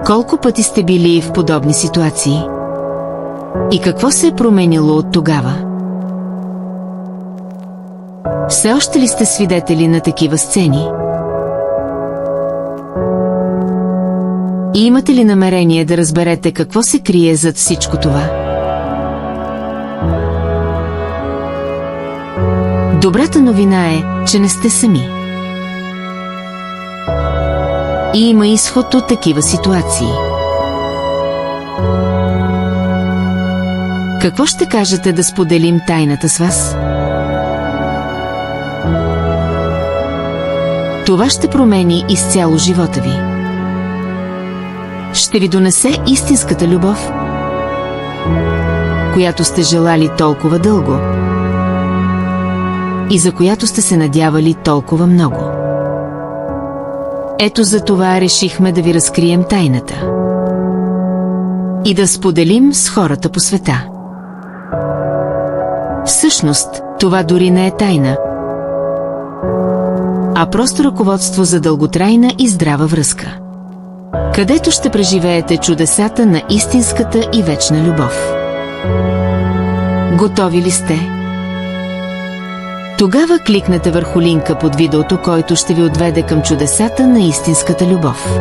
Колко пъти сте били в подобни ситуации? И какво се е променило от тогава? Все още ли сте свидетели на такива сцени? И имате ли намерение да разберете какво се крие зад всичко това? Добрата новина е, че не сте сами. И има изход от такива ситуации. Какво ще кажете да споделим тайната с вас? Това ще промени изцяло живота ви. Ще ви донесе истинската любов, която сте желали толкова дълго и за която сте се надявали толкова много. Ето за това решихме да ви разкрием тайната и да споделим с хората по света. Всъщност, това дори не е тайна, а просто ръководство за дълготрайна и здрава връзка, където ще преживеете чудесата на истинската и вечна любов. Готови ли сте? Тогава кликнете върху линка под видеото, който ще ви отведе към чудесата на истинската любов.